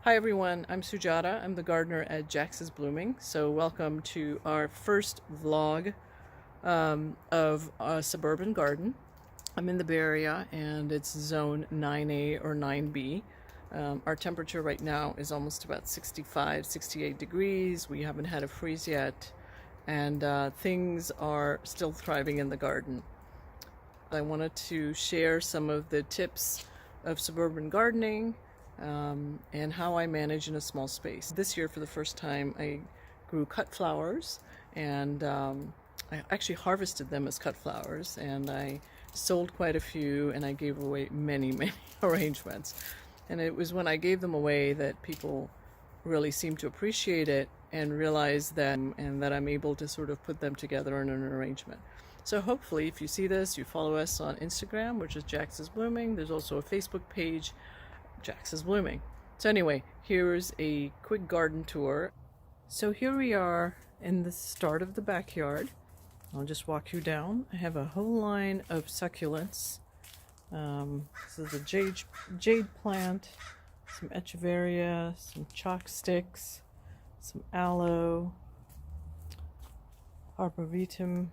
Hi everyone, I'm Sujata. I'm the gardener at Jax's Blooming. So welcome to our first vlog of a suburban garden. I'm in the Bay Area and it's zone 9A or 9B. Our temperature right now is almost about 65, 68 degrees. We haven't had a freeze yet and things are still thriving in the garden. I wanted to share some of the tips of suburban gardening and how I manage in a small space. This year, for the first time, I grew cut flowers, and I actually harvested them as cut flowers, and I sold quite a few, and I gave away many arrangements. And it was when I gave them away that people really seemed to appreciate it and realize that, and that I'm able to sort of put them together in an arrangement. So hopefully, if you see this, you follow us on Instagram, which is Jax's Blooming. There's also a Facebook page, Jax's Blooming. So anyway, here's a quick garden tour. So here we are in the start of the backyard. I'll just walk you down. I have a whole line of succulents. This is a jade plant, some echeveria, some chalk sticks, some aloe, arboretum.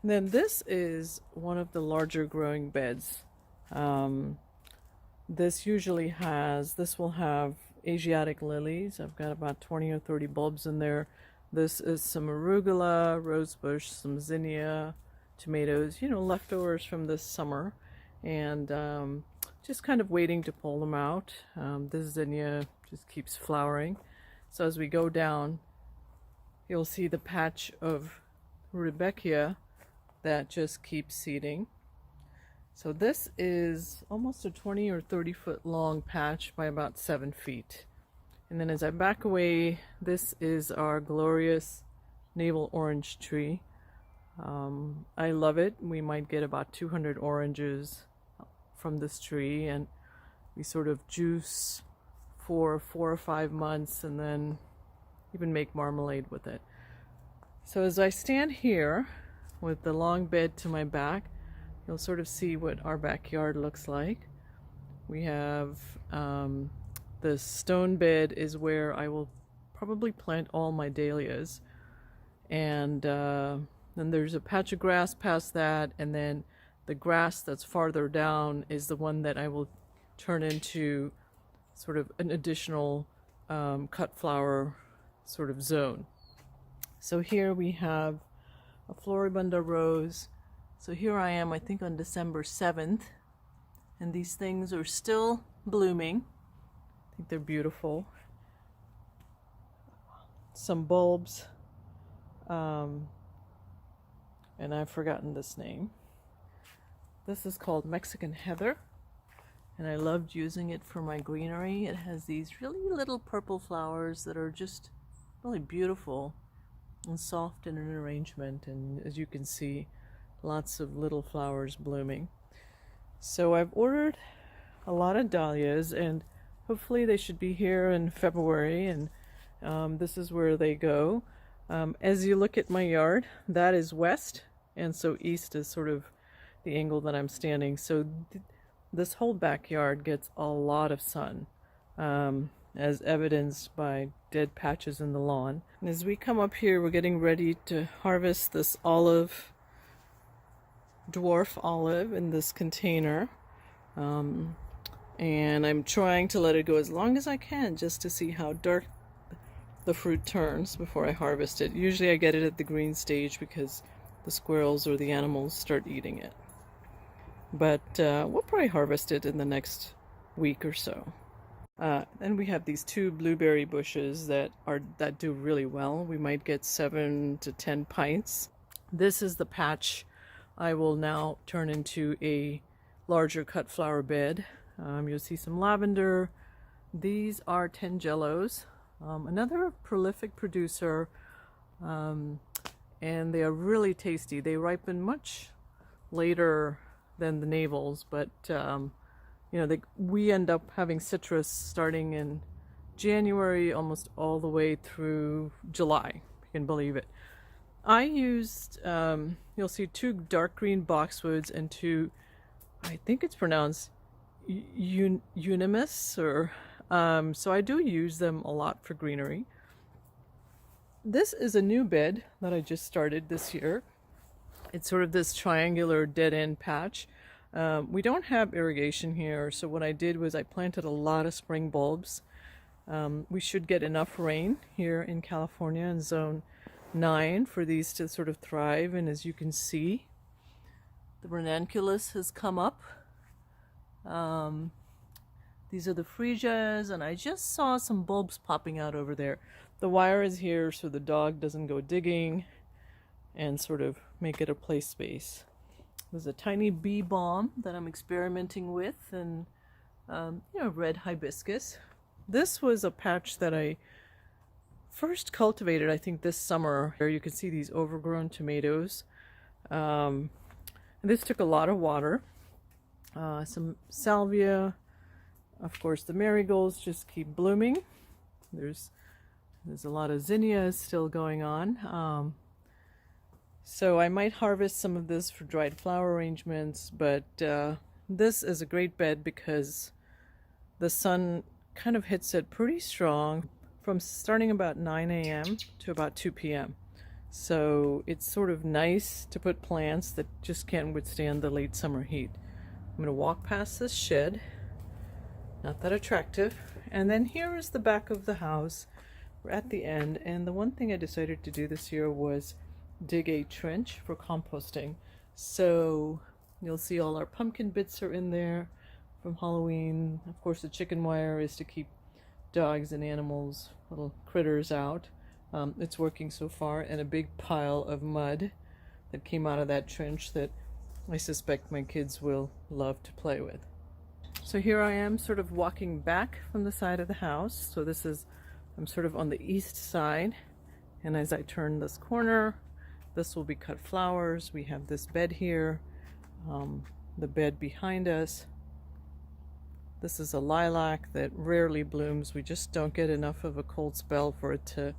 And then this is one of the larger growing beds. This will have Asiatic lilies. I've got about 20 or 30 bulbs in there. This is some arugula, rosebush, some zinnia, tomatoes, leftovers from this summer. And just kind of waiting to pull them out. This zinnia just keeps flowering. So as we go down, you'll see the patch of rudbeckia that just keeps seeding. So this is almost a 20 or 30 foot long patch by about 7 feet. And then as I back away, this is our glorious navel orange tree. I love it. We might get about 200 oranges from this tree, and we sort of juice for 4 or 5 months and then even make marmalade with it. So as I stand here with the long bed to my back, you'll sort of see what our backyard looks like. We have the stone bed is where I will probably plant all my dahlias. And then there's a patch of grass past that, and then the grass that's farther down is the one that I will turn into sort of an additional cut flower sort of zone. So here we have a floribunda rose. So here I am, I think on December 7th, and these things are still blooming. I think they're beautiful. Some bulbs, and I've forgotten this name. This is called Mexican Heather, and I loved using it for my greenery. It has these really little purple flowers that are just really beautiful and soft in an arrangement, and as you can see, lots of little flowers blooming. So I've ordered a lot of dahlias, and hopefully they should be here in February, and this is where they go. As you look at my yard, that is west, and so east is sort of the angle that I'm standing. So this whole backyard gets a lot of sun, as evidenced by dead patches in the lawn. And as we come up here, we're getting ready to harvest this dwarf olive in this container, and I'm trying to let it go as long as I can just to see how dark the fruit turns before I harvest it. Usually I get it at the green stage because the squirrels or the animals start eating it, but we'll probably harvest it in the next week or so. Then we have these 2 blueberry bushes that do really well. We might get 7 to 10 pints. This is the patch I will now turn into a larger cut flower bed. You'll see some lavender. These are tangelos, another prolific producer, and they are really tasty. They ripen much later than the navels, but we end up having citrus starting in January almost all the way through July. You can believe it. I used, you'll see 2 dark green boxwoods and 2, I think it's pronounced unanimous, or so I do use them a lot for greenery. This is a new bed that I just started this year. It's sort of this triangular dead-end patch. We don't have irrigation here, so what I did was I planted a lot of spring bulbs. We should get enough rain here in California in zone 9 for these to sort of thrive, and as you can see, the ranunculus has come up. These are the freesias, and I just saw some bulbs popping out over there. The wire is here so the dog doesn't go digging and sort of make it a play space. There's a tiny bee balm that I'm experimenting with, and red hibiscus. This was a patch that I first cultivated, I think, this summer. Here you can see these overgrown tomatoes. And this took a lot of water. Some salvia. Of course, the marigolds just keep blooming. There's a lot of zinnias still going on. So I might harvest some of this for dried flower arrangements, but this is a great bed because the sun kind of hits it pretty strong from starting about 9 a.m. to about 2 p.m. So it's sort of nice to put plants that just can't withstand the late summer heat. I'm going to walk past this shed, not that attractive, and then here is the back of the house. We're at the end, and the one thing I decided to do this year was dig a trench for composting. So you'll see all our pumpkin bits are in there from Halloween. Of course, the chicken wire is to keep dogs and animals, little critters out. It's working so far, and a big pile of mud that came out of that trench that I suspect my kids will love to play with. So here I am sort of walking back from the side of the house. So I'm sort of on the east side, and as I turn this corner, this will be cut flowers. We have this bed here, the bed behind us. This is a lilac that rarely blooms. We just don't get enough of a cold spell for it to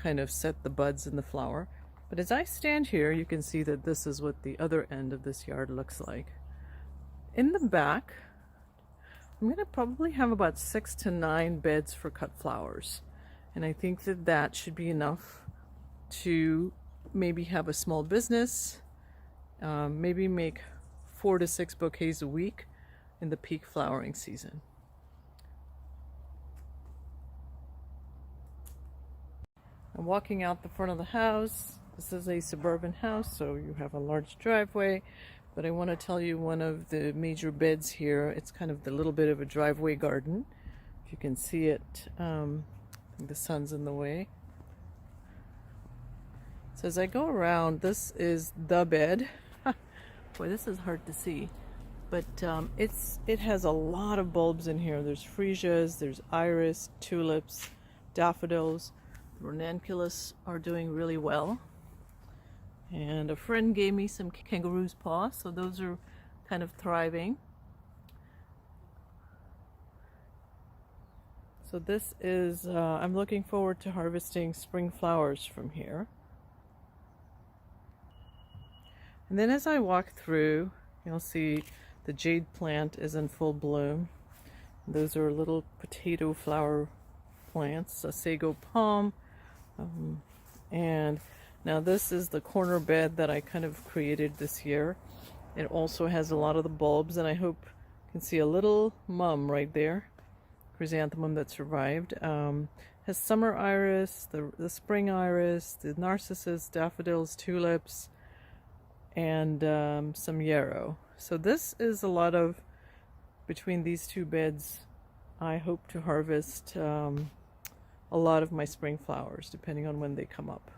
kind of set the buds in the flower. But as I stand here, you can see that this is what the other end of this yard looks like. In the back, I'm going to probably have about 6 to 9 beds for cut flowers. And I think that that should be enough to maybe have a small business, maybe make 4 to 6 bouquets a week in the peak flowering season. I'm walking out the front of the house. This is a suburban house, so you have a large driveway, but I want to tell you one of the major beds here. It's kind of the little bit of a driveway garden. If you can see it, I think the sun's in the way. So as I go around, this is the bed. Boy, this is hard to see, but it has a lot of bulbs in here. There's freesias, there's iris, tulips, daffodils. The ranunculus are doing really well. And a friend gave me some kangaroo's paw, so those are kind of thriving. So this is, I'm looking forward to harvesting spring flowers from here. And then as I walk through, you'll see the jade plant is in full bloom. Those are little potato flower plants, a sago palm. And now this is the corner bed that I kind of created this year. It also has a lot of the bulbs, and I hope you can see a little mum right there, chrysanthemum that survived. Has summer iris, the spring iris, the narcissus, daffodils, tulips, and some yarrow. So this is a lot of, between these two beds, I hope to harvest a lot of my spring flowers, depending on when they come up.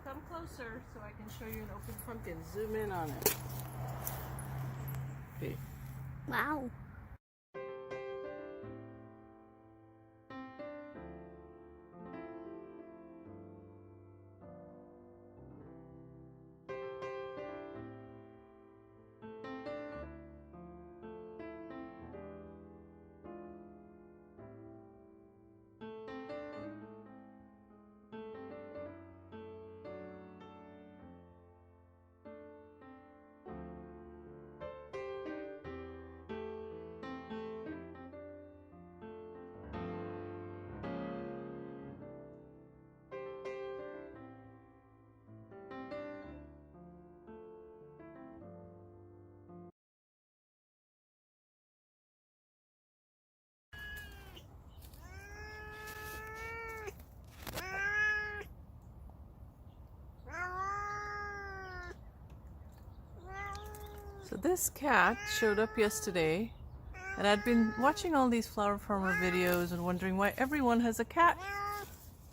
come closer so I can show you an open pumpkin. Zoom in on it. Okay. Wow. So this cat showed up yesterday, and I'd been watching all these flower farmer videos and wondering why everyone has a cat.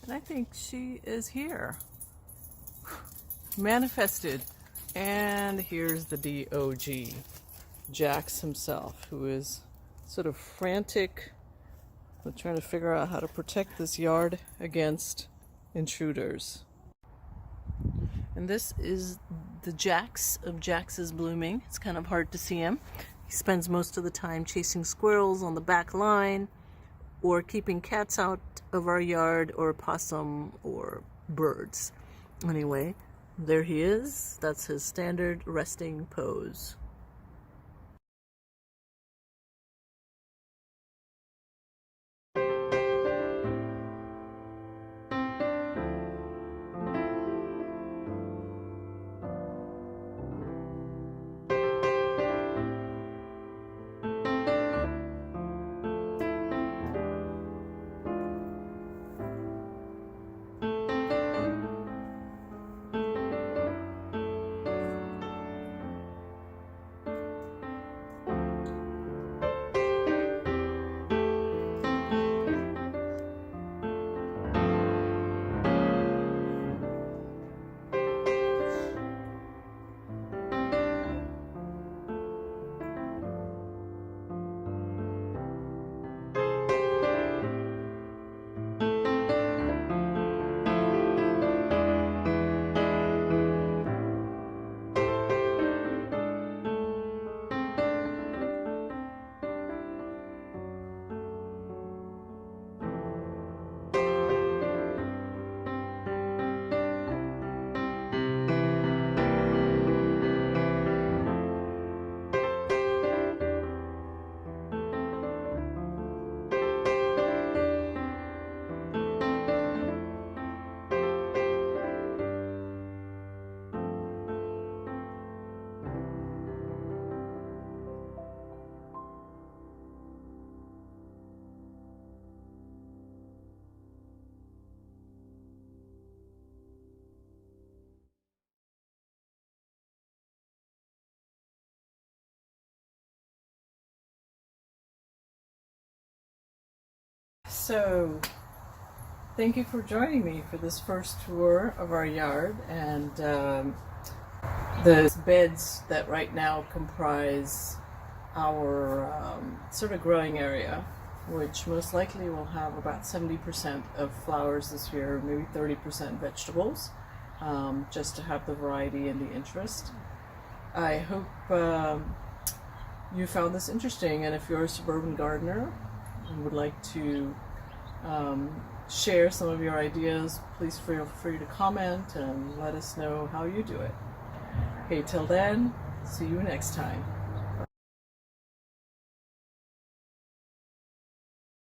And I think she is here. Manifested. And here's the DOG, Jax himself, who is sort of frantic with trying to figure out how to protect this yard against intruders. And this is the Jax of Jax's Blooming. It's kind of hard to see him. He spends most of the time chasing squirrels on the back line or keeping cats out of our yard or possum or birds. Anyway, there he is. That's his standard resting pose. So, thank you for joining me for this first tour of our yard and the beds that right now comprise our sort of growing area, which most likely will have about 70% of flowers this year, maybe 30% vegetables, just to have the variety and the interest. I hope you found this interesting, and if you're a suburban gardener and would like to share some of your ideas, please feel free to comment and let us know how you do it. Okay, till then, see you next time.